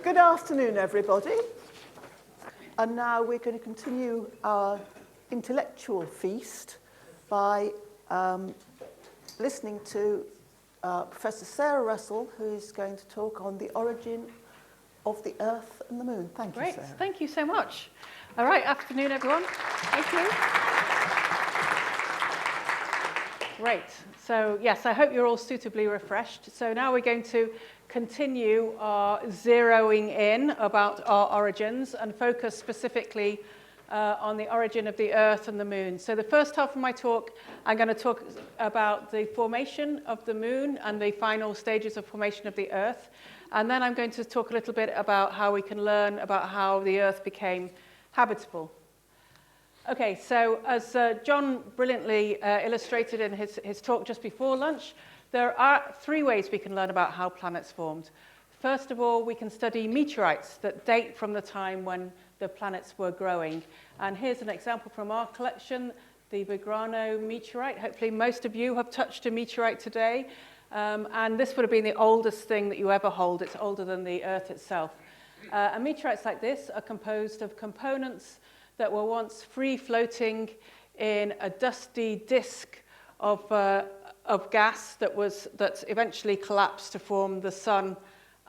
Good afternoon, everybody. And now we're going to continue our intellectual feast by listening to Professor Sara Russell, who is going to talk on the origin of the Earth and the Moon. Thank you, Great. Sara. Thank you so much. All right, afternoon, everyone. Thank you. Great. So, yes, I hope you're all suitably refreshed. So now we're going to continue our zeroing in about our origins and focus specifically on the origin of the Earth and the Moon. So the first half of my talk, I'm going to talk about the formation of the Moon and the final stages of formation of the Earth. And then I'm going to talk a little bit about how we can learn about how the Earth became habitable. Okay, so as John brilliantly illustrated in his talk just before lunch, there are three ways we can learn about how planets formed. First of all, we can study meteorites that date from the time when the planets were growing. And here's an example from our collection, the Vigrano meteorite. Hopefully most of you have touched a meteorite today. And this would have been the oldest thing that you ever hold. It's older than the Earth itself. And meteorites like this are composed of components that were once free-floating in a dusty disk of gas that eventually collapsed to form the sun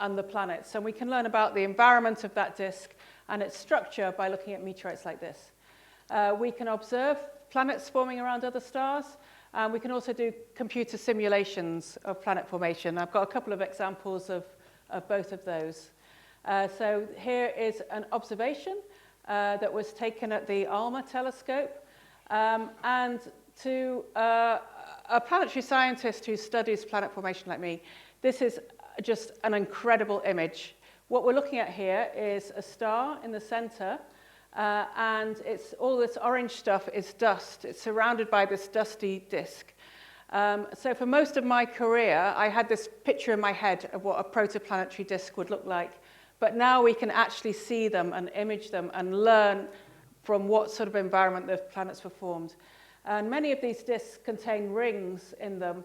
and the planets. And we can learn about the environment of that disk and its structure by looking at meteorites like this. We can observe planets forming around other stars, and we can also do computer simulations of planet formation. I've got a couple of examples of both of those. So here is an observation that was taken at the ALMA telescope, and to a planetary scientist who studies planet formation like me, this is just an incredible image. What we're looking at here is a star in the center, and all this orange stuff is dust. It's surrounded by this dusty disk. So for most of my career, I had this picture in my head of what a protoplanetary disk would look like. But now we can actually see them and image them and learn from what sort of environment the planets were formed. And many of these disks contain rings in them.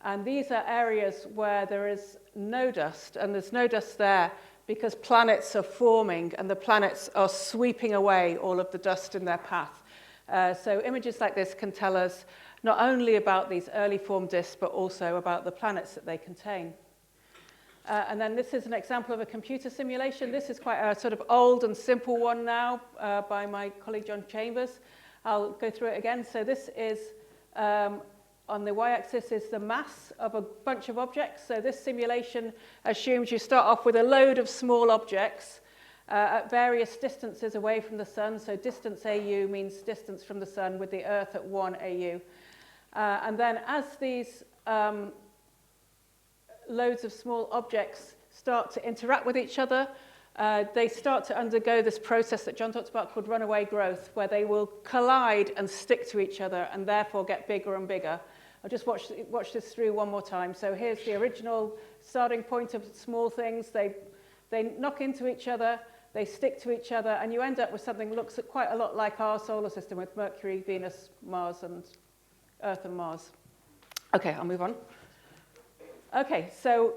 And these are areas where there is no dust. And there's no dust there because planets are forming and the planets are sweeping away all of the dust in their path. So images like this can tell us not only about these early formed disks, but also about the planets that they contain. And then this is an example of a computer simulation. This is quite a sort of old and simple one now by my colleague John Chambers. I'll go through it again. So this is, on the y-axis is the mass of a bunch of objects. So this simulation assumes you start off with a load of small objects at various distances away from the sun. So distance AU means distance from the sun with the Earth at 1 AU. And then as these loads of small objects start to interact with each other, they start to undergo this process that John talked about called runaway growth, where they will collide and stick to each other and therefore get bigger and bigger. I'll just watch this through one more time. So here's the original starting point of small things. They knock into each other, they stick to each other, and you end up with something that looks quite a lot like our solar system with Mercury, Venus, Mars, and Earth and Mars. Okay, I'll move on. Okay, so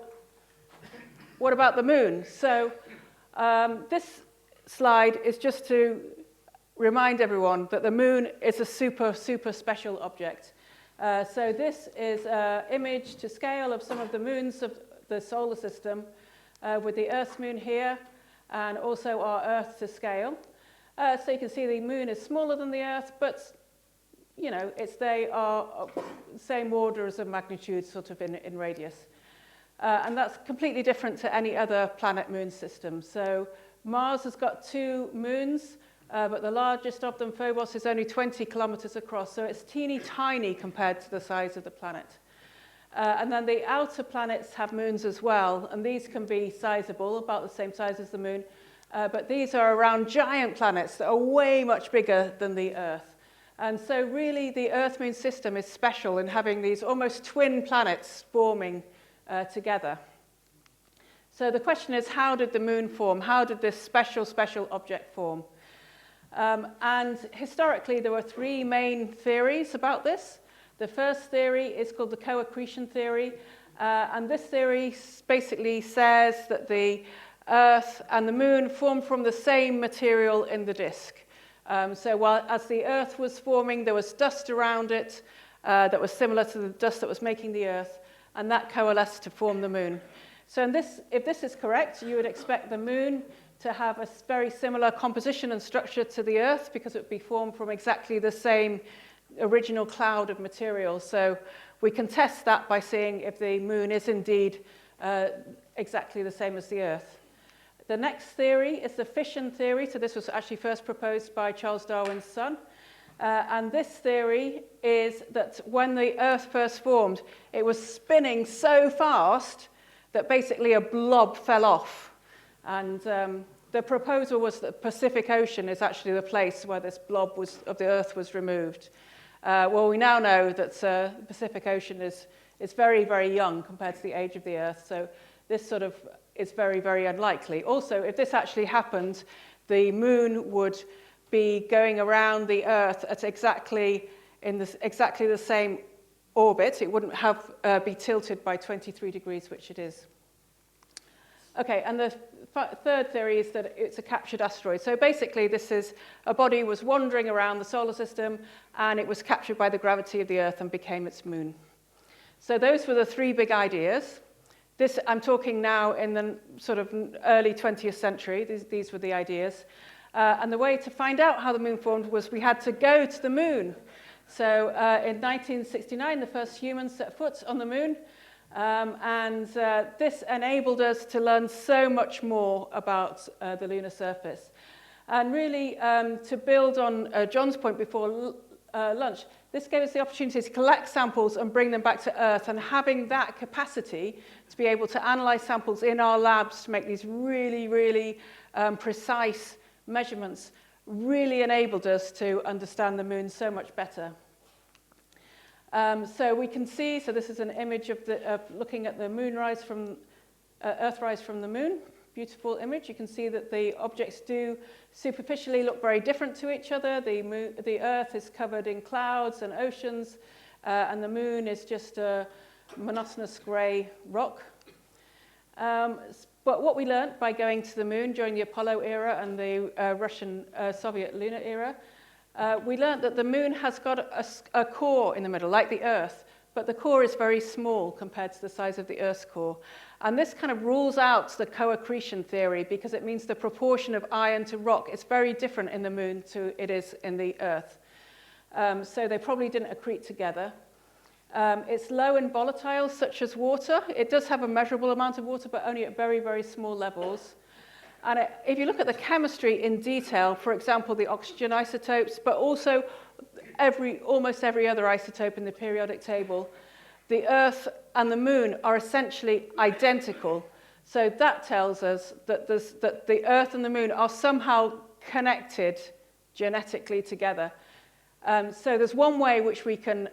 what about the moon? So this slide is just to remind everyone that the moon is a super, super special object. So this is an image to scale of some of the moons of the solar system with the Earth's moon here and also our Earth to scale. So you can see the moon is smaller than the Earth, but you know, they are same orders of magnitude sort of in radius. And that's completely different to any other planet-moon system. So Mars has got 2 moons, but the largest of them, Phobos, is only 20 kilometers across. So it's teeny tiny compared to the size of the planet. And then the outer planets have moons as well, and these can be sizable, about the same size as the moon. But these are around giant planets that are way much bigger than the Earth. And so really the Earth-Moon system is special in having these almost twin planets forming together. So the question is, how did the moon form? How did this special object form? And historically, there were 3 main theories about this. The first theory is called the co-accretion theory. And this theory basically says that the Earth and the moon formed from the same material in the disk. So while as the Earth was forming, there was dust around it that was similar to the dust that was making the Earth, and that coalesced to form the moon. So if this is correct, you would expect the moon to have a very similar composition and structure to the Earth, because it would be formed from exactly the same original cloud of material. So we can test that by seeing if the moon is indeed exactly the same as the Earth. The next theory is the fission theory. So this was actually first proposed by Charles Darwin's son. And this theory is that when the Earth first formed, it was spinning so fast that basically a blob fell off. And the proposal was that the Pacific Ocean is actually the place where this blob of the Earth was removed. Well, we now know that the Pacific Ocean is very, very young compared to the age of the Earth. So this sort of is very, very unlikely. Also, if this actually happened, the moon would be going around the Earth at exactly the same orbit. It wouldn't be tilted by 23 degrees, which it is. Okay, and the third theory is that it's a captured asteroid. So basically, this is a body was wandering around the solar system, and it was captured by the gravity of the Earth and became its moon. So those were the three big ideas. This, I'm talking now in the sort of early 20th century. These were the ideas. And the way to find out how the moon formed was we had to go to the moon. So in 1969, the first humans set foot on the moon. This enabled us to learn so much more about the lunar surface. And really, to build on John's point before lunch, this gave us the opportunity to collect samples and bring them back to Earth, and having that capacity to be able to analyze samples in our labs to make these really, really precise measurements really enabled us to understand the moon so much better. So we can see, so this is an image of looking at the moonrise from Earthrise from the moon. Beautiful image. You can see that the objects do superficially look very different to each other. The Earth is covered in clouds and oceans, and the moon is just a monotonous grey rock. But what we learned by going to the moon during the Apollo era and the Russian Soviet lunar era, we learned that the moon has got a core in the middle, like the Earth, but the core is very small compared to the size of the Earth's core. And this kind of rules out the co-accretion theory, because it means the proportion of iron to rock is very different in the moon to it is in the Earth. So they probably didn't accrete together. It's low in volatiles, such as water. It does have a measurable amount of water, but only at very, very small levels. And if you look at the chemistry in detail, for example, the oxygen isotopes, but also almost every other isotope in the periodic table, the Earth and the moon are essentially identical. So that tells us that the Earth and the moon are somehow connected genetically together. So there's one way which we can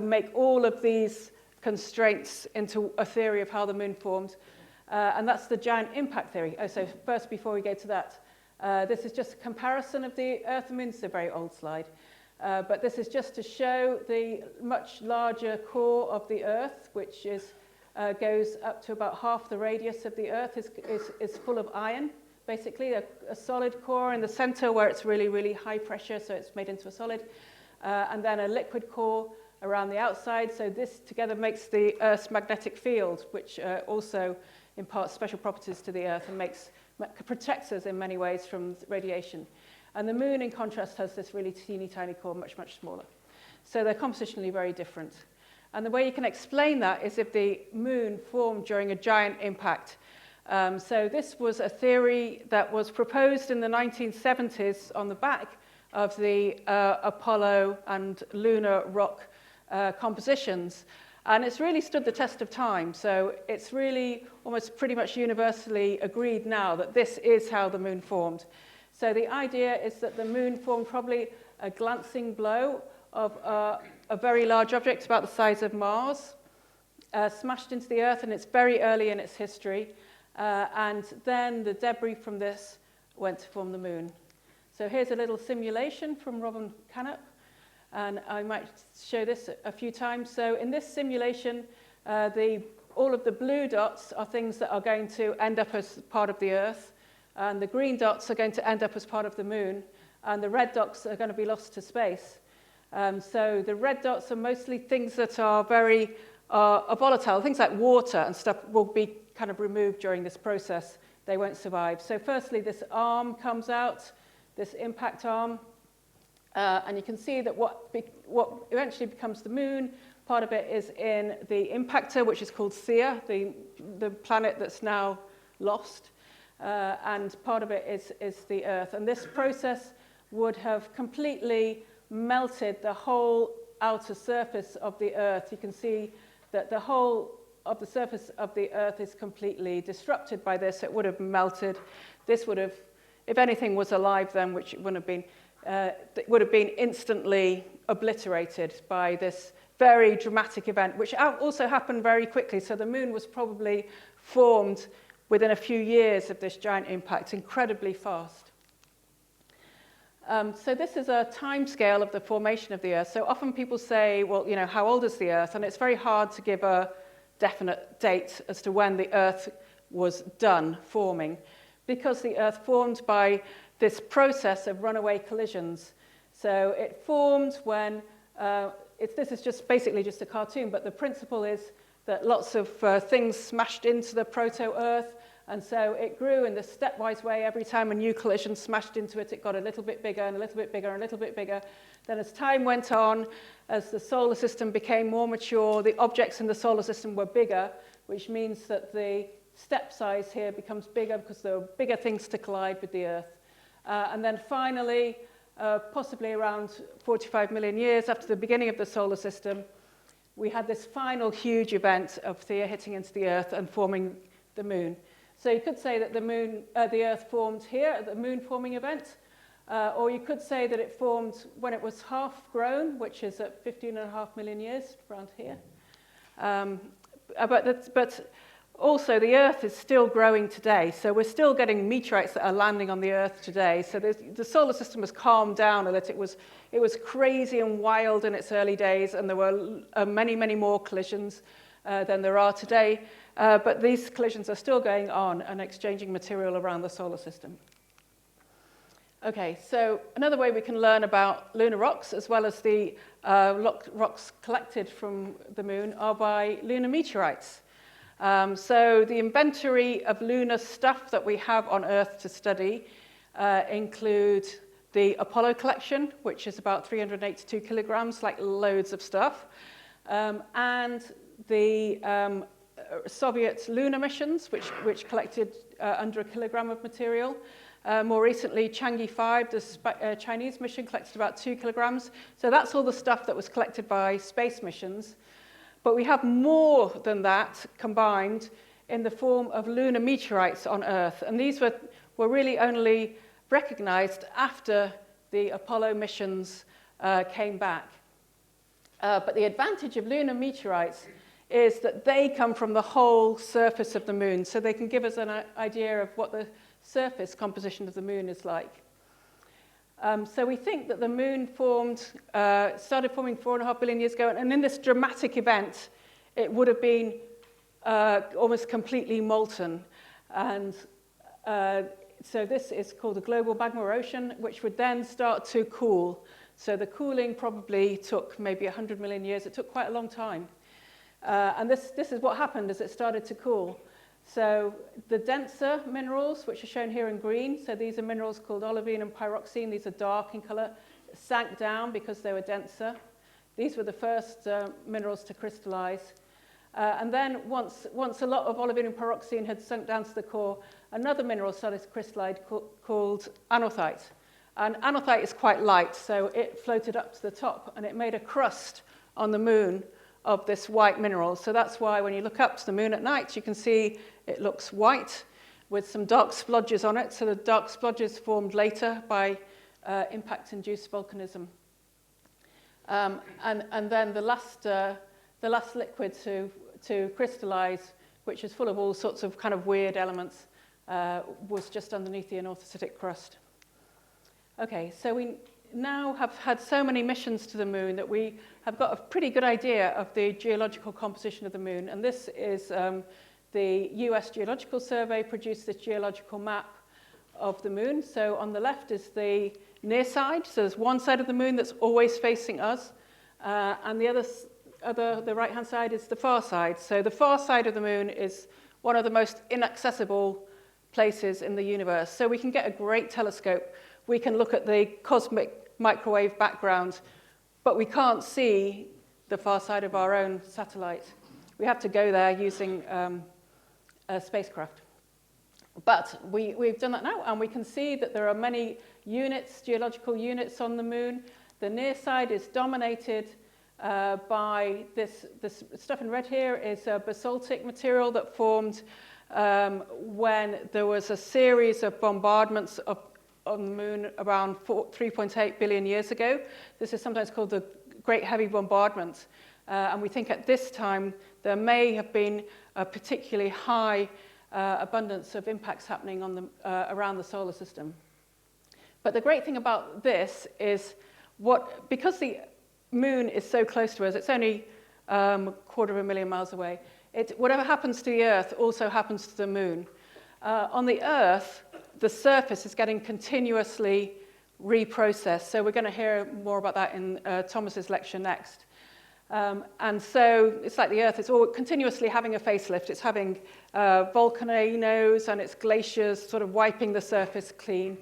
make all of these constraints into a theory of how the moon formed, and that's the giant impact theory. Oh, so first, before we go to that, this is just a comparison of the Earth and moon. It's a very old slide. But this is just to show the much larger core of the Earth, which goes up to about half the radius of the Earth, is full of iron, basically. A solid core in the center where it's really, really high pressure, so it's made into a solid. And then a liquid core around the outside. So this together makes the Earth's magnetic field, which also imparts special properties to the Earth and protects us in many ways from radiation. And the moon, in contrast, has this really teeny tiny core, much, much smaller. So they're compositionally very different. And the way you can explain that is if the moon formed during a giant impact. So this was a theory that was proposed in the 1970s on the back of the Apollo and lunar rock compositions. And it's really stood the test of time. So it's really almost pretty much universally agreed now that this is how the moon formed. So the idea is that the moon formed probably a glancing blow of a very large object about the size of Mars, smashed into the Earth, and it's very early in its history. And then the debris from this went to form the moon. So here's a little simulation from Robin Canup, and I might show this a few times. So in this simulation, the all of the blue dots are things that are going to end up as part of the Earth, and the green dots are going to end up as part of the Moon, and the red dots are going to be lost to space. So the red dots are mostly things that are very volatile. Things like water and stuff will be kind of removed during this process. They won't survive. So firstly, this arm comes out, this impact arm, and you can see that what eventually becomes the Moon, part of it is in the impactor, which is called Theia, the planet that's now lost, and part of it is the Earth. And this process would have completely melted the whole outer surface of the Earth. You can see that the whole of the surface of the Earth is completely disrupted by this. It would have melted. This would have, if anything was alive then, which it wouldn't have been, it would have been instantly obliterated by this very dramatic event, which also happened very quickly. So the Moon was probably formed within a few years of this giant impact, incredibly fast. So this is a time scale of the formation of the Earth. So often people say, well, you know, how old is the Earth? And it's very hard to give a definite date as to when the Earth was done forming, because the Earth formed by this process of runaway collisions. So it formed when, this is just basically just a cartoon, but the principle is that lots of things smashed into the proto-Earth, and so it grew in this stepwise way. Every time a new collision smashed into it, it got a little bit bigger and a little bit bigger and a little bit bigger. Then as time went on, as the solar system became more mature, the objects in the solar system were bigger, which means that the step size here becomes bigger because there are bigger things to collide with the Earth. And then finally, possibly around 45 million years after the beginning of the solar system, we had this final huge event of Theia hitting into the Earth and forming the Moon. So you could say that the Earth formed here at the Moon forming event, or you could say that it formed when it was half grown, which is at 15.5 million years, around here. But also the Earth is still growing today, so we're still getting meteorites that are landing on the Earth today. So the solar system has calmed down a little. It was crazy and wild in its early days, and there were many, many more collisions than there are today. But these collisions are still going on and exchanging material around the solar system. Okay, so another way we can learn about lunar rocks, as well as the rocks collected from the Moon, are by lunar meteorites. So the inventory of lunar stuff that we have on Earth to study include the Apollo collection, which is about 382 kilograms, like loads of stuff, and the Soviet lunar missions, which collected under a kilogram of material. More recently, Chang'e 5, the Chinese mission, collected about 2 kilograms. So that's all the stuff that was collected by space missions. But we have more than that combined in the form of lunar meteorites on Earth. And these were really only recognized after the Apollo missions came back. But the advantage of lunar meteorites is that they come from the whole surface of the Moon, so they can give us an idea of what the surface composition of the Moon is like. So we think that the Moon started forming 4.5 billion years ago, and in this dramatic event, it would have been almost completely molten. And so this is called the global magma ocean, which would then start to cool. So the cooling probably took maybe 100 million years. It took quite a long time. And this is what happened as it started to cool. So the denser minerals, which are shown here in green, so these are minerals called olivine and pyroxene. These are dark in color, sank down because they were denser. These were the first minerals to crystallize. And then once a lot of olivine and pyroxene had sunk down to the core, another mineral started to crystallize called anorthite. And anorthite is quite light, so it floated up to the top, and it made a crust on the Moon of this white mineral. So that's why when you look up to the Moon at night, you can see it looks white with some dark splodges on it. So the dark splodges formed later by impact-induced volcanism. And then the last liquid to crystallize, which is full of all sorts of kind of weird elements, was just underneath the anorthositic crust. Okay, so now have had so many missions to the moon that we have got a pretty good idea of the geological composition of the moon. And this is the US Geological Survey produced this geological map of the moon. So on the left is the near side. So there's one side of the moon that's always facing us, and the right-hand side is the far side. So the far side of the moon is one of the most inaccessible places in the universe. So we can get a great telescope. We can look at the cosmic microwave background, but we can't see the far side of our own satellite. We have to go there using a spacecraft. But we've done that now, and we can see that there are many units, geological units on the moon. The near side is dominated by this stuff in red here is a basaltic material that formed when there was a series of bombardments on the moon around 3.8 billion years ago. This is sometimes called the Great Heavy Bombardment. And we think at this time there may have been a particularly high abundance of impacts happening on the, around the solar system. But the great thing about this is because the moon is so close to us, it's only 250,000 miles away, whatever happens to the Earth also happens to the moon. On the Earth, the surface is getting continuously reprocessed. So we're going to hear more about that in Thomas's lecture next. And so it's like the Earth, it's all continuously having a facelift. It's having volcanoes and its glaciers sort of wiping the surface clean.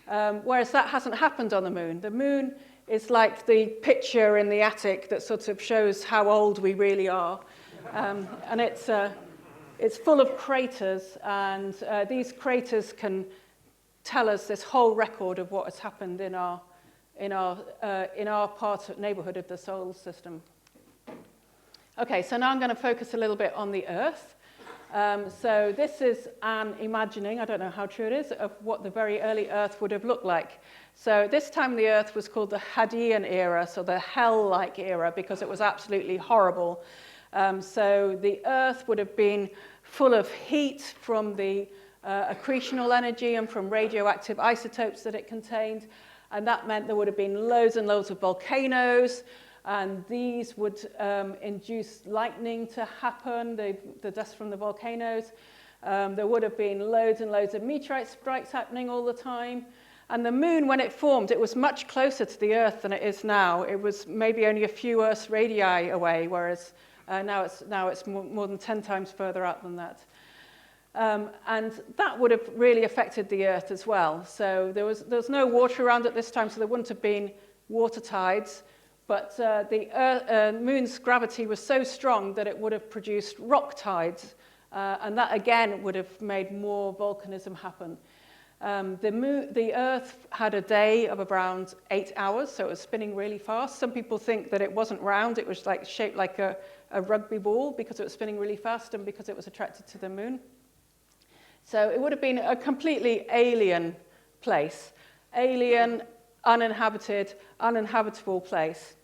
Whereas that hasn't happened on the moon. The moon is like the picture in the attic that sort of shows how old we really are. And it's full of craters, and these craters can tell us this whole record of what has happened in our neighborhood of the solar system. Okay, so now I'm going to focus a little bit on the Earth. So this is an imagining, I don't know how true it is, of what the very early Earth would have looked like. So this time the Earth was called the Hadean era, so the hell-like era, because it was absolutely horrible. So the Earth would have been full of heat from the accretional energy and from radioactive isotopes that it contained. And that meant there would have been loads and loads of volcanoes, and these would induce lightning to happen, the dust from the volcanoes. There would have been loads and loads of meteorite strikes happening all the time. And the moon, when it formed, it was much closer to the Earth than it is now. It was maybe only a few Earth radii away, whereas now it's more than 10 times further out than that. And that would have really affected the Earth as well. So there was no water around at this time, so there wouldn't have been water tides. But the moon's gravity was so strong that it would have produced rock tides. And that, again, would have made more volcanism happen. The Earth had a day of around 8 hours, so it was spinning really fast. Some people think that it wasn't round, it was like shaped like a rugby ball because it was spinning really fast and because it was attracted to the moon. So it would have been a completely alien place, alien, uninhabited, uninhabitable place.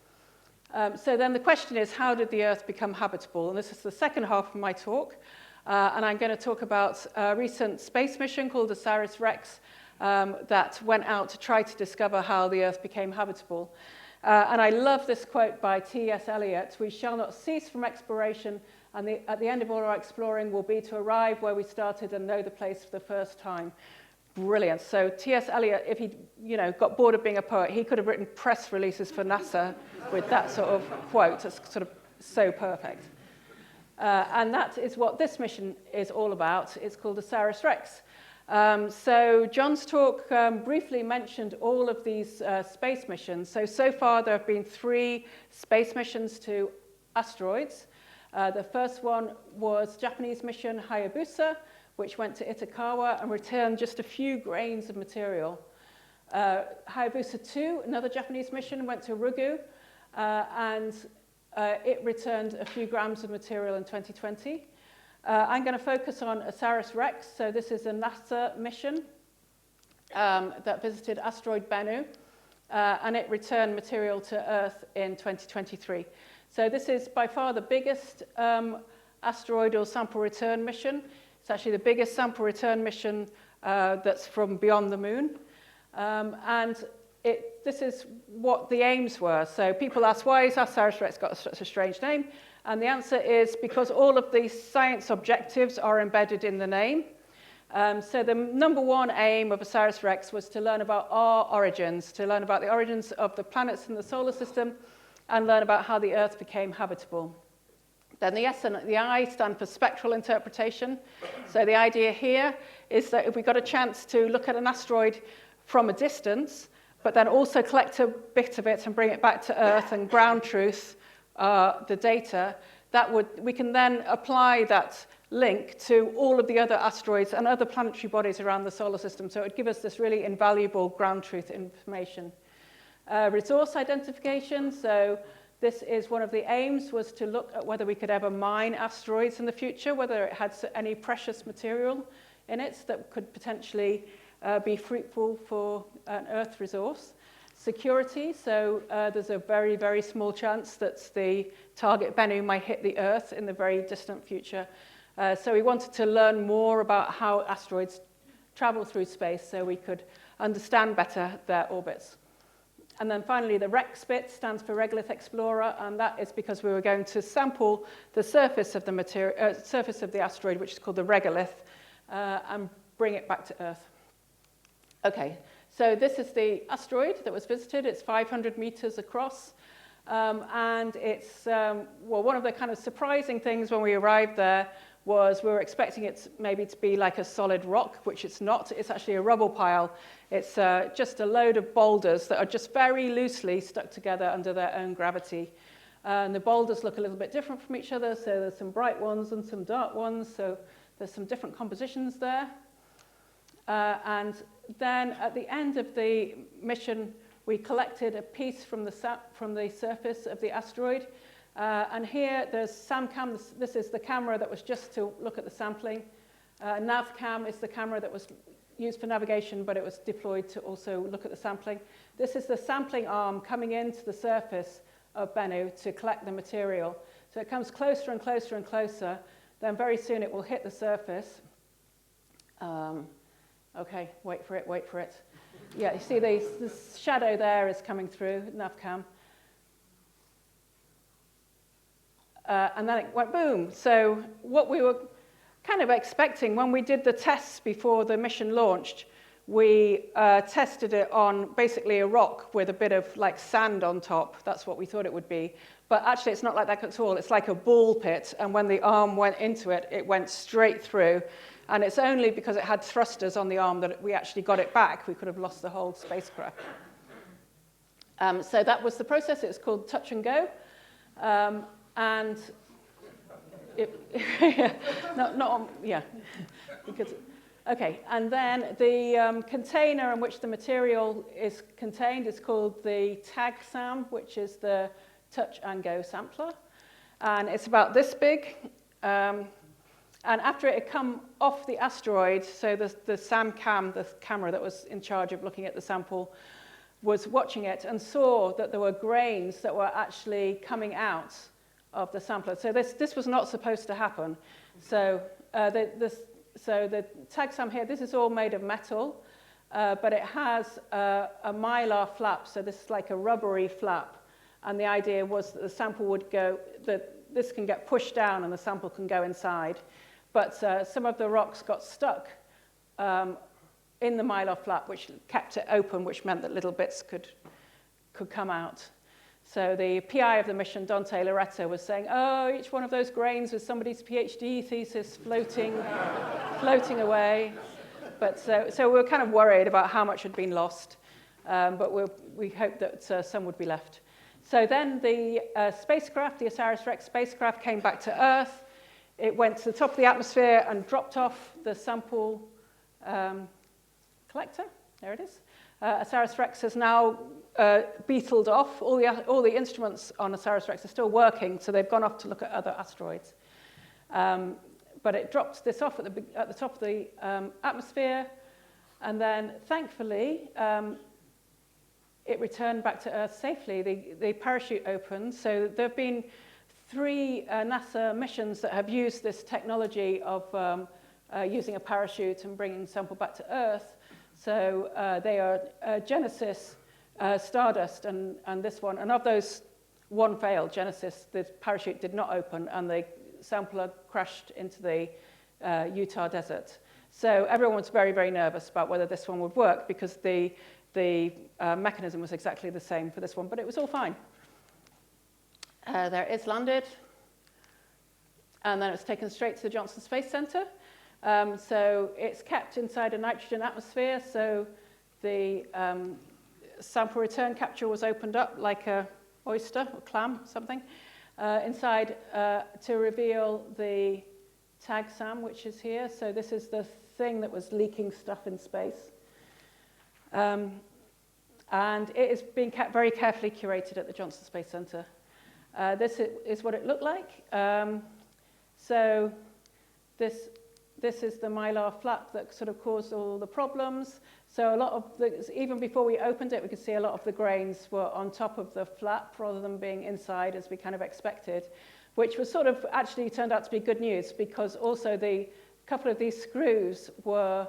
So then the question is, how did the Earth become habitable? And this is the second half of my talk. And I'm going to talk about a recent space mission called OSIRIS-REx that went out to try to discover how the Earth became habitable. And I love this quote by T.S. Eliot: "We shall not cease from exploration, and at the end of all our exploring will be to arrive where we started and know the place for the first time." Brilliant. So T.S. Eliot, if he got bored of being a poet, he could have written press releases for NASA with that sort of quote. It's sort of so perfect. And that is what this mission is all about. It's called OSIRIS-REx. So John's talk briefly mentioned all of these space missions. So far there have been 3 space missions to asteroids. The first one was Japanese mission Hayabusa, which went to Itokawa and returned just a few grains of material. Hayabusa 2, another Japanese mission, went to Ryugu, and it returned a few grams of material in 2020. I'm going to focus on OSIRIS-REx. So this is a NASA mission that visited asteroid Bennu, and it returned material to Earth in 2023. So this is by far the biggest asteroidal sample return mission. It's actually the biggest sample return mission that's from beyond the moon. And this is what the aims were. So people ask, why has OSIRIS-REx got such a strange name? And the answer is because all of these science objectives are embedded in the name. So the number one aim of OSIRIS-REx was to learn about our origins, to learn about the origins of the planets in the solar system and learn about how the Earth became habitable. Then the S and the I stand for spectral interpretation. So the idea here is that if we got a chance to look at an asteroid from a distance, but then also collect a bit of it and bring it back to Earth and ground truth the data, we can then apply that link to all of the other asteroids and other planetary bodies around the solar system. So it would give us this really invaluable ground truth information. Resource identification, so this is one of the aims, was to look at whether we could ever mine asteroids in the future, whether it had any precious material in it that could potentially be fruitful for an Earth resource. Security, so there's a very, very small chance that the target Bennu might hit the Earth in the very distant future. So we wanted to learn more about how asteroids travel through space so we could understand better their orbits. And then finally, the REX bit stands for Regolith Explorer, and that is because we were going to sample the surface of the surface of the asteroid, which is called the regolith, and bring it back to Earth. Okay, so this is the asteroid that was visited. It's 500 meters across, and it's one of the kind of surprising things when we arrived there was we were expecting it maybe to be like a solid rock, which it's not. It's actually a rubble pile. It's just a load of boulders that are just very loosely stuck together under their own gravity. And the boulders look a little bit different from each other, so there's some bright ones and some dark ones, so there's some different compositions there. And then at the end of the mission, we collected a piece from the surface of the asteroid. And here there's SamCam. This is the camera that was just to look at the sampling. NavCam is the camera that was used for navigation, but it was deployed to also look at the sampling. This is the sampling arm coming into the surface of Bennu to collect the material. So it comes closer and closer and closer. Then very soon it will hit the surface. Okay, wait for it, wait for it. Yeah, you see this shadow there is coming through, NavCam. And then it went boom. So what we were kind of expecting when we did the tests before the mission launched, we tested it on basically a rock with a bit of like sand on top. That's what we thought it would be. But actually it's not like that at all. It's like a ball pit. And when the arm went into it, it went straight through. And it's only because it had thrusters on the arm that we actually got it back. We could have lost the whole spacecraft. So that was the process. It was called touch and go. And because, okay, and then the container in which the material is contained is called the TAG-SAM, which is the touch and go sampler, and it's about this big. And after it had come off the asteroid, so the SamCam, the camera that was in charge of looking at the sample, was watching it and saw that there were grains that were actually coming out of the sampler. So this was not supposed to happen. So the TAG-SAM here, this is all made of metal, but it has a mylar flap, so this is like a rubbery flap. And the idea was that the sample would go, that this can get pushed down and the sample can go inside. But some of the rocks got stuck in the mylar flap, which kept it open, which meant that little bits could come out. So the PI of the mission, Dante Loretto, was saying, oh, each one of those grains was somebody's PhD thesis floating away. But so we were kind of worried about how much had been lost, but we hoped that some would be left. So then the spacecraft, the OSIRIS-REx spacecraft, came back to Earth. It went to the top of the atmosphere and dropped off the sample collector. There it is. OSIRIS-REx has now beetled off. All the instruments on OSIRIS-REx are still working, so they've gone off to look at other asteroids. But it dropped this off at the top of the atmosphere, and then thankfully it returned back to Earth safely. The parachute opened, so there have been 3 NASA missions that have used this technology of using a parachute and bringing the sample back to Earth. So they are Genesis, stardust and this one. And of those, one failed, Genesis. The parachute did not open, and the sampler crashed into the Utah desert. So everyone was very, very nervous about whether this one would work, because the mechanism was exactly the same for this one, but it was all fine. There it is landed, and then it was taken straight to the Johnson Space Center. So it's kept inside a nitrogen atmosphere, so the sample return capture was opened up like a oyster or clam, something, inside to reveal the tag SAM, which is here. So this is the thing that was leaking stuff in space. And it is being kept very carefully curated at the Johnson Space Center. This is what it looked like. So this is the mylar flap that sort of caused all the problems. So a lot of even before we opened it, we could see a lot of the grains were on top of the flap rather than being inside, as we kind of expected, which was sort of actually turned out to be good news, because also the couple of these screws were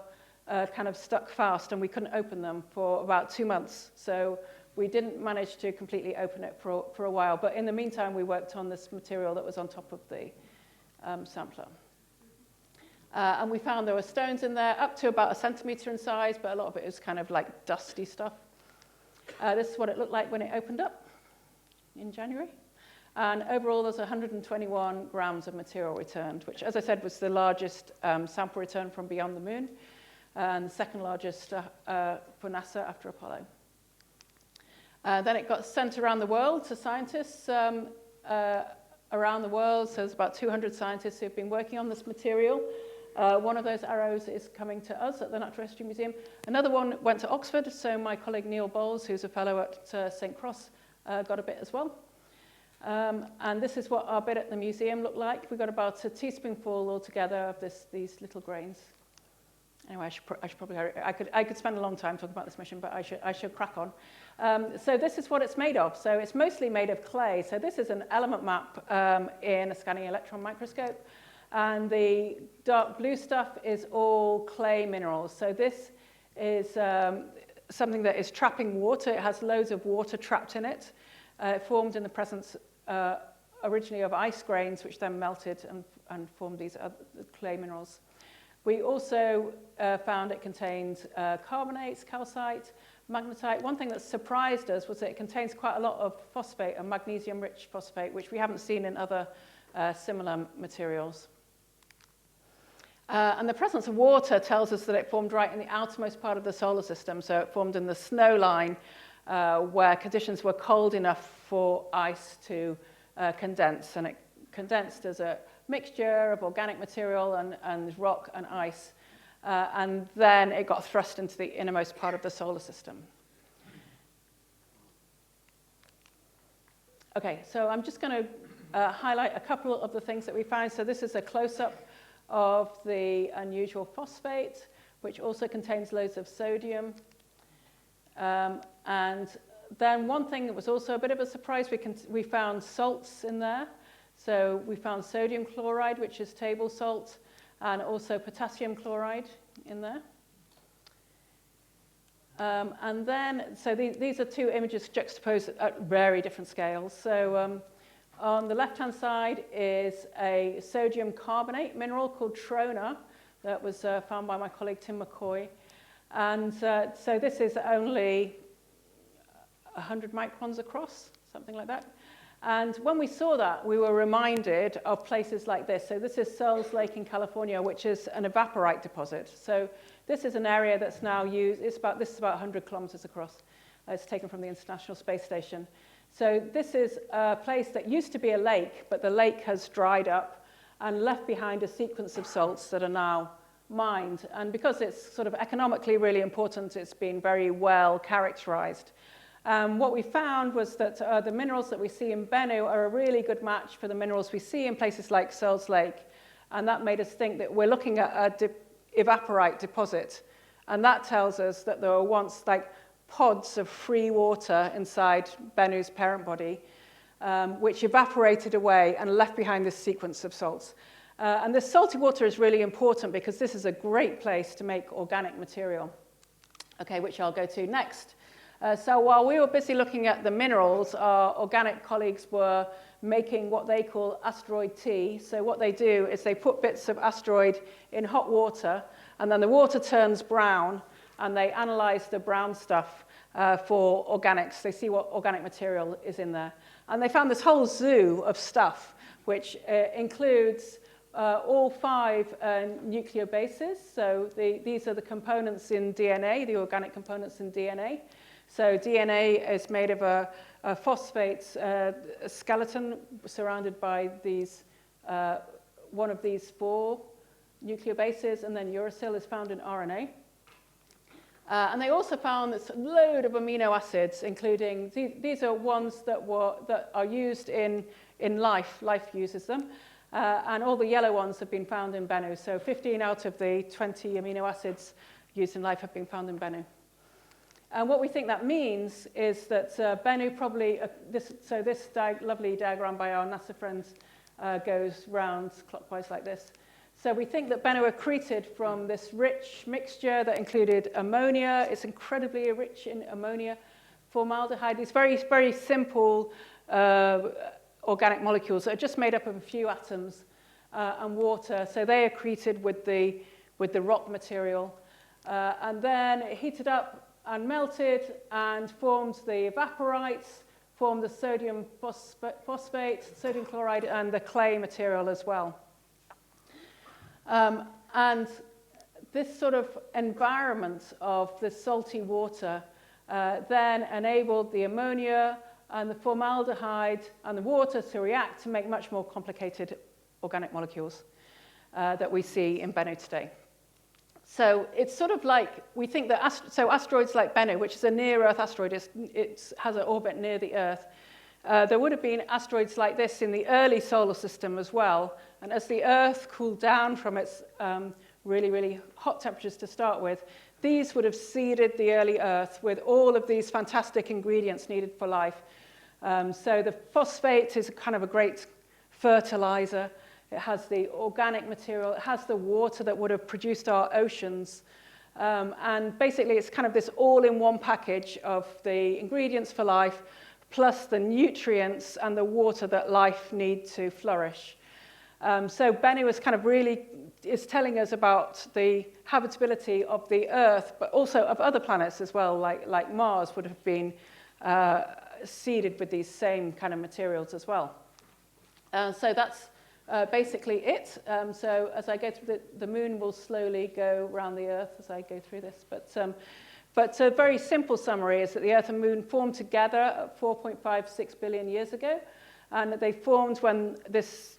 kind of stuck fast, and we couldn't open them for about 2 months. So we didn't manage to completely open it for a while. But in the meantime, we worked on this material that was on top of the sampler. And we found there were stones in there up to about 1 centimeter in size, but a lot of it was kind of like dusty stuff. This is what it looked like when it opened up in January. And overall, there's 121 grams of material returned, which, as I said, was the largest sample return from beyond the moon, and the second largest for NASA after Apollo. Then it got sent around the world to scientists around the world. So there's about 200 scientists who've been working on this material. One of those arrows is coming to us at the Natural History Museum. Another one went to Oxford, so my colleague Neil Bowles, who's a fellow at St. Cross, got a bit as well. And this is what our bit at the museum looked like. We got about a teaspoonful altogether of these little grains. Anyway, I should probably hurry. I could spend a long time talking about this mission, but I should crack on. So this is what it's made of. So it's mostly made of clay. So this is an element map in a scanning electron microscope. And the dark blue stuff is all clay minerals. So this is something that is trapping water. It has loads of water trapped in it. It formed in the presence originally of ice grains, which then melted and formed these other clay minerals. We also found it contained carbonates, calcite, magnetite. One thing that surprised us was that it contains quite a lot of phosphate, a magnesium-rich phosphate, which we haven't seen in other similar materials. And the presence of water tells us that it formed right in the outermost part of the solar system. So it formed in the snow line, where conditions were cold enough for ice to condense. And it condensed as a mixture of organic material and rock and ice. And then it got thrust into the innermost part of the solar system. Okay, so I'm just going to highlight a couple of the things that we found. So this is a close-up of the unusual phosphate, which also contains loads of sodium. And then one thing that was also a bit of a surprise, we found salts in there. So we found sodium chloride, which is table salt, and also potassium chloride in there. And then, so these are two images juxtaposed at very different scales. So on the left-hand side is a sodium carbonate mineral called trona that was found by my colleague Tim McCoy. And so this is only 100 microns across, something like that. And when we saw that, we were reminded of places like this. So this is Searles Lake in California, which is an evaporite deposit. So this is an area that's now used. This is about 100 kilometers across. It's taken from the International Space Station. So this is a place that used to be a lake, but the lake has dried up and left behind a sequence of salts that are now mined. And because it's sort of economically really important, it's been very well characterized. What we found was that the minerals that we see in Bennu are a really good match for the minerals we see in places like Searles Lake. And that made us think that we're looking at an evaporite deposit. And that tells us that there were once like pods of free water inside Bennu's parent body, which evaporated away and left behind this sequence of salts. And this salty water is really important because this is a great place to make organic material, okay, which I'll go to next. So while we were busy looking at the minerals, our organic colleagues were making what they call asteroid tea. So what they do is they put bits of asteroid in hot water, and then the water turns brown, and they analyze the brown stuff for organics. They see what organic material is in there. And they found this whole zoo of stuff, which includes all 5 nuclear bases. So these are the components in DNA, the organic components in DNA. So DNA is made of a phosphate skeleton surrounded by these, one of these 4 nuclear bases, and then uracil is found in RNA. And they also found this load of amino acids, including, these are ones that are used in life. Life uses them. And all the yellow ones have been found in Bennu. So 15 out of the 20 amino acids used in life have been found in Bennu. And what we think that means is that Bennu probably, this lovely diagram by our NASA friends goes round clockwise like this. So we think that Bennu accreted from this rich mixture that included ammonia. It's incredibly rich in ammonia, formaldehyde, these very, very simple organic molecules that are just made up of a few atoms and water. So they accreted with the rock material. And then it heated up and melted and formed the evaporites, formed the sodium phosphate, sodium chloride, and the clay material as well. And this sort of environment of the salty water then enabled the ammonia and the formaldehyde and the water to react to make much more complicated organic molecules that we see in Bennu today. So it's sort of like, we think that asteroids like Bennu, which is a near-Earth asteroid, it has an orbit near the Earth. There would have been asteroids like this in the early solar system as well. And as the Earth cooled down from its really, really hot temperatures to start with, these would have seeded the early Earth with all of these fantastic ingredients needed for life. So the phosphate is kind of a great fertilizer. It has the organic material. It has the water that would have produced our oceans. And basically, it's kind of this all-in-one package of the ingredients for life, plus the nutrients and the water that life needs to flourish. So Bennu is kind of really is telling us about the habitability of the Earth, but also of other planets as well, like Mars would have been seeded with these same kind of materials as well. So that's basically it. So as I go through the moon will slowly go around the Earth as I go through this. But a very simple summary is that the Earth and Moon formed together 4.56 billion years ago. And they formed when this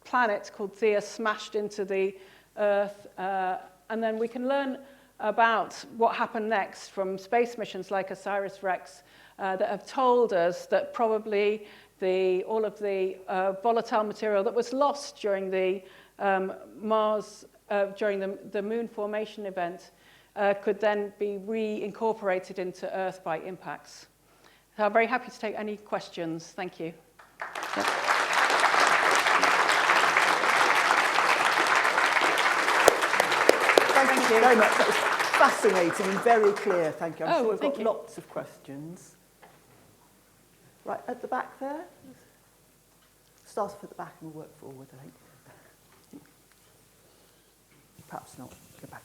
planet called Theia smashed into the Earth. And then we can learn about what happened next from space missions like OSIRIS-REx that have told us that probably all of the volatile material that was lost during the during the moon formation event could then be reincorporated into Earth by impacts. So I'm very happy to take any questions. Thank you. Yep. Thank you very much. That was fascinating and very clear. Thank you. I'm sure we've got lots of questions. Right, at the back there. Start off at the back and we'll work forward, I think. Perhaps not. Go back.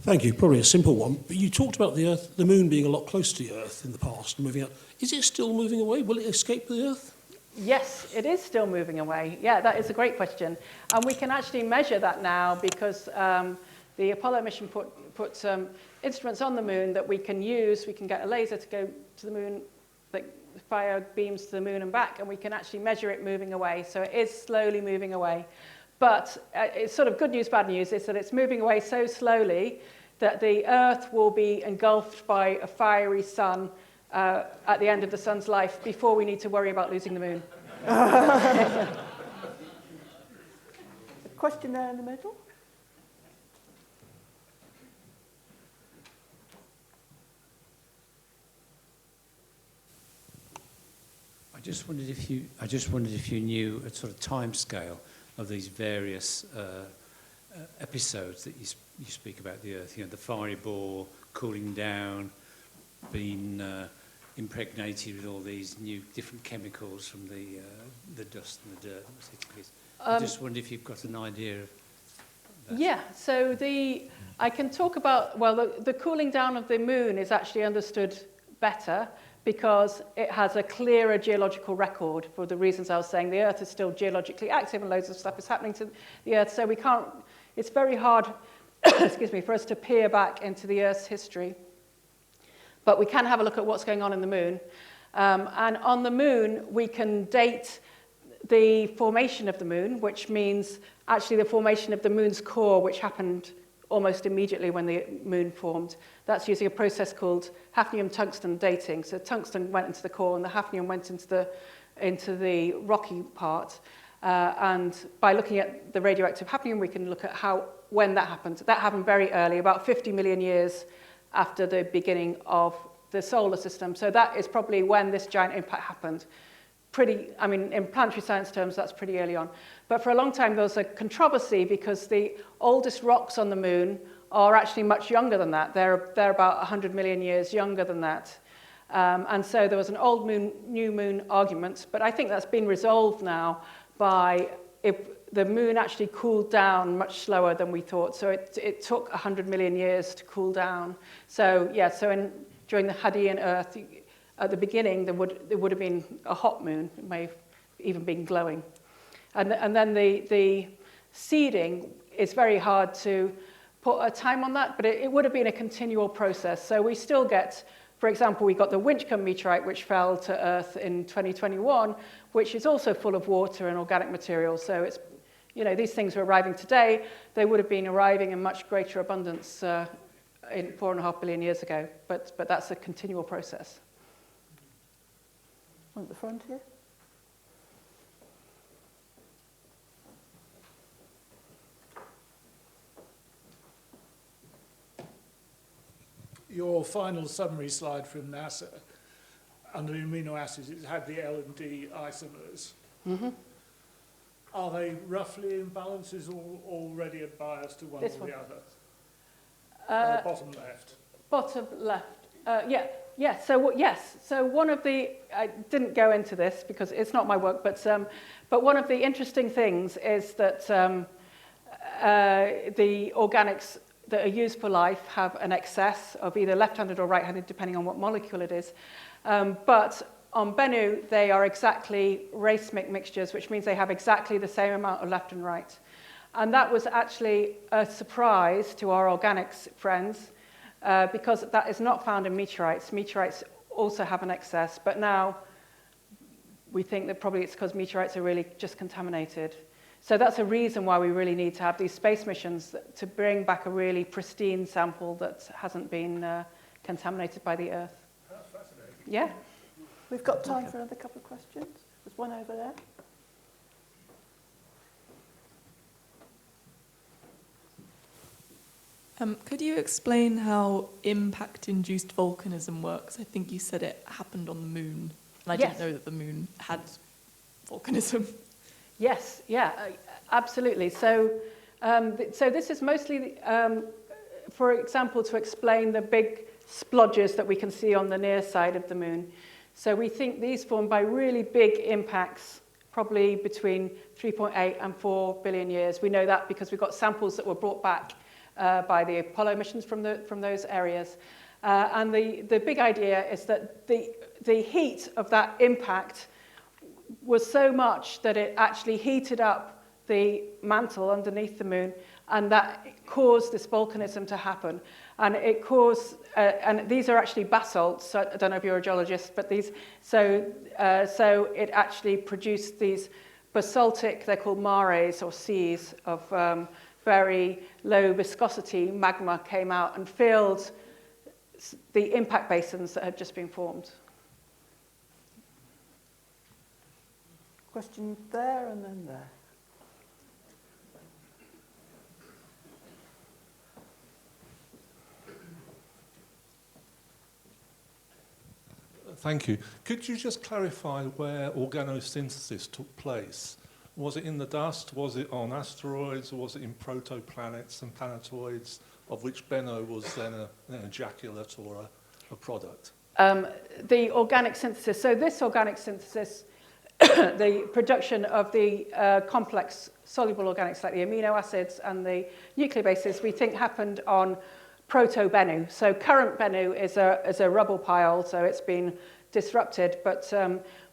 Thank you. Probably a simple one. But you talked about the Earth, the Moon being a lot closer to the Earth in the past and moving out. Is it still moving away? Will it escape the Earth? Yes, it is still moving away. Yeah, that is a great question. And we can actually measure that now because the Apollo mission put some instruments on the moon that we can use. We can get a laser to go to the moon that fire beams to the moon and back, and we can actually measure it moving away. So it is slowly moving away. But it's sort of good news, bad news, is that it's moving away so slowly that the Earth will be engulfed by a fiery sun at the end of the sun's life before we need to worry about losing the moon. A question there in the middle. I just wondered if you knew a sort of time scale of these various episodes that you speak about the Earth. You know, the fiery ball, cooling down, been impregnated with all these new different chemicals from the dust and the dirt. I just wondered if you've got an idea of that. Yeah, so I can talk about, well, the cooling down of the moon is actually understood better because it has a clearer geological record for the reasons I was saying. The Earth is still geologically active and loads of stuff is happening to the Earth, so we can't, it's very hard, excuse me, for us to peer back into the Earth's history. But we can have a look at what's going on in the moon. And on the moon, we can date the formation of the moon, which means actually the formation of the moon's core, which happened almost immediately when the moon formed. That's using a process called hafnium-tungsten dating. So tungsten went into the core and the hafnium went into the rocky part. And by looking at the radioactive hafnium, we can look at when that happened. That happened very early, about 50 million years after the beginning of the solar system. So that is probably when this giant impact happened. I mean, in planetary science terms, that's pretty early on. But for a long time, there was a controversy because the oldest rocks on the moon are actually much younger than that. They're about 100 million years younger than that. And so there was an old moon, new moon argument, but I think that's been resolved now by if the moon actually cooled down much slower than we thought. So it took 100 million years to cool down. So yeah, during the Hadean Earth, at the beginning, there would have been a hot moon. It may have even been glowing. And then the seeding is very hard to put a time on that, but it would have been a continual process. So we still get, for example, we got the Winchcombe meteorite, which fell to Earth in 2021, which is also full of water and organic materials. So it's, you know, these things are arriving today. They would have been arriving in much greater abundance in 4.5 billion years ago. But that's a continual process. One at the front here. Your final summary slide from NASA, under the amino acids, it had the L and D isomers. Mm-hmm. Are they roughly in balance? Is already a bias to one This or one. the other? Bottom left. Bottom left. Yeah. Yes. So yes. So one of the I didn't go into this because it's not my work, but one of the interesting things is that the organics that are used for life have an excess of either left-handed or right-handed, depending on what molecule it is. But on Bennu, they are exactly racemic mixtures, which means they have exactly the same amount of left and right. And that was actually a surprise to our organics friends, because that is not found in meteorites. Meteorites also have an excess, but now we think that probably it's because meteorites are really just contaminated. So that's a reason why we really need to have these space missions to bring back a really pristine sample that hasn't been contaminated by the Earth. That's fascinating. Yeah. We've got time for another couple of questions. There's one over there. Could you explain how impact-induced volcanism works? I think you said it happened on the moon, and I didn't know that the moon had volcanism. Yes, yeah, absolutely. So this is mostly, for example, to explain the big splodges that we can see on the near side of the moon. So we think these formed by really big impacts, probably between 3.8 and 4 billion years. We know that because we've got samples that were brought back by the Apollo missions from those areas. And the big idea is that the heat of that impact was so much that it actually heated up the mantle underneath the moon, and that caused this volcanism to happen. And it caused, and these are actually basalts, so I don't know if you're a geologist, but these, so it actually produced these basaltic, they're called mares or seas of very low viscosity magma came out and filled the impact basins that had just been formed. Question there and then there. Thank you. Could you just clarify where organosynthesis took place? Was it in the dust? Was it on asteroids? Or was it in protoplanets and planetoids, of which Bennu was then an ejaculate or a product? the organic synthesis. So this organic synthesis, the production of the complex soluble organics like the amino acids and the nucleobases, we think happened on proto-Bennu. So current Bennu is a rubble pile, so it's been disrupted. But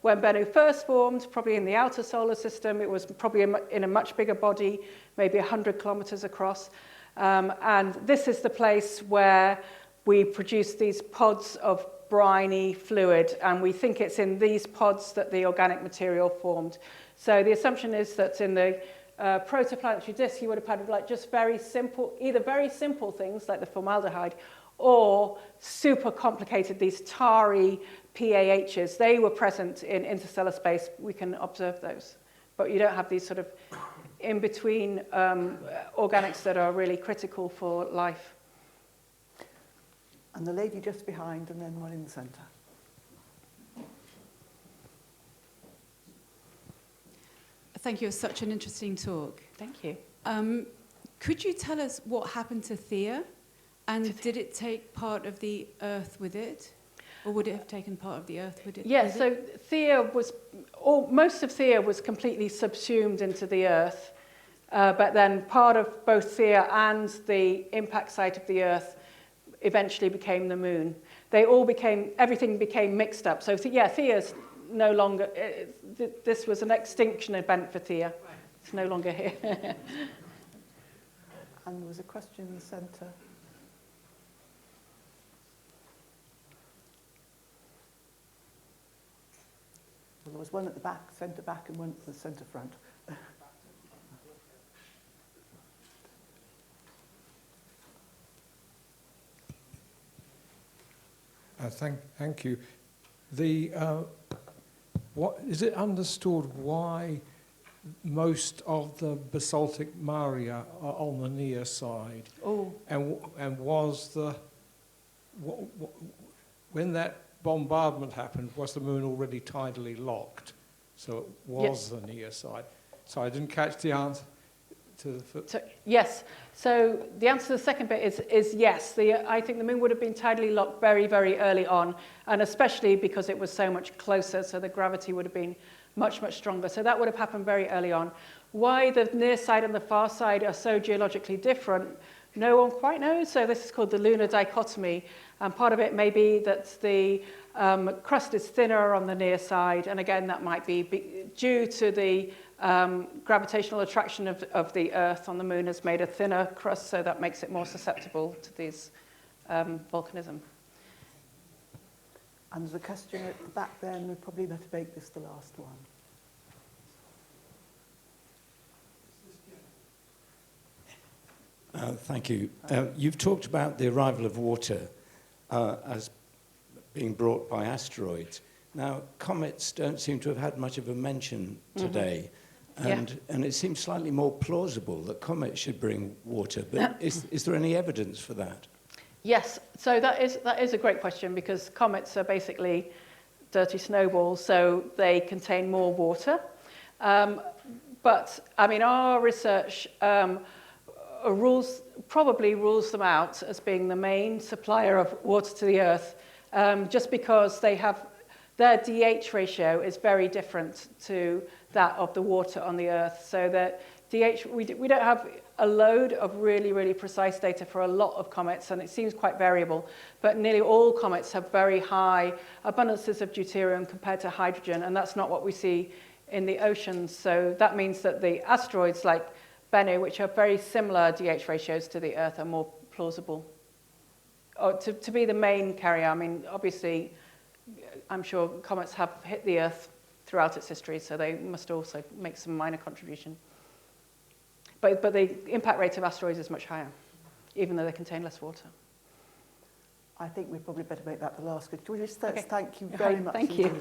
when Bennu first formed, probably in the outer solar system, it was probably in a much bigger body, maybe 100 kilometers across. And this is the place where we produce these pods of briny fluid, and we think it's in these pods that the organic material formed. So the assumption is that in the protoplanetary disk, you would have had like just very simple, either very simple things like the formaldehyde, or super complicated, these tarry PAHs. They were present in interstellar space. We can observe those. But you don't have these sort of in-between organics that are really critical for life. And the lady just behind, and then one in the centre. Thank you. It was such an interesting talk. Thank you. Could you tell us what happened to Thea? And did it take part of the Earth with it? Or would it have taken part of the Earth with it? Yes, so Thea was, most of Thea was completely subsumed into the Earth. But then part of both Thea and the impact site of the Earth eventually became the moon. Everything became mixed up. So yeah, Thea's no longer, this was an extinction event for Thea. Right. It's no longer here. And there was a question in the centre. Well, there was one at the back, centre back, and one at the centre front. Thank you. What is it understood why most of the basaltic maria are on the near side? Oh. And was when that bombardment happened, was the moon already tidally locked? So it was the near side. So I didn't catch the answer to the yes. So the answer to the second bit is yes. I think the moon would have been tidally locked very, very early on, and especially because it was so much closer, so the gravity would have been much, much stronger. So that would have happened very early on. Why the near side and the far side are so geologically different, no one quite knows. So this is called the lunar dichotomy, and part of it may be that the crust is thinner on the near side, and again, that might be due to the gravitational attraction of the Earth on the moon has made a thinner crust, so that makes it more susceptible to these volcanism. And there's a question at the back there, and we'd probably better make this the last one. Thank you. You've talked about the arrival of water as being brought by asteroids. Now, comets don't seem to have had much of a mention today. And it seems slightly more plausible that comets should bring water. But is there any evidence for that? Yes, so that is a great question, because comets are basically dirty snowballs, so they contain more water. But I mean, our research probably rules them out as being the main supplier of water to the Earth, just because their DH ratio is very different to that of the water on the Earth. So that DH, we don't have a load of really, really precise data for a lot of comets, and it seems quite variable. But nearly all comets have very high abundances of deuterium compared to hydrogen, and that's not what we see in the oceans. So that means that the asteroids like Bennu, which have very similar DH ratios to the Earth, are more plausible. Or to be the main carrier. I mean, obviously, I'm sure comets have hit the Earth throughout its history, so they must also make some minor contribution. But the impact rate of asteroids is much higher, even though they contain less water. I think we probably better make that the last. Thank you very much. Thank you.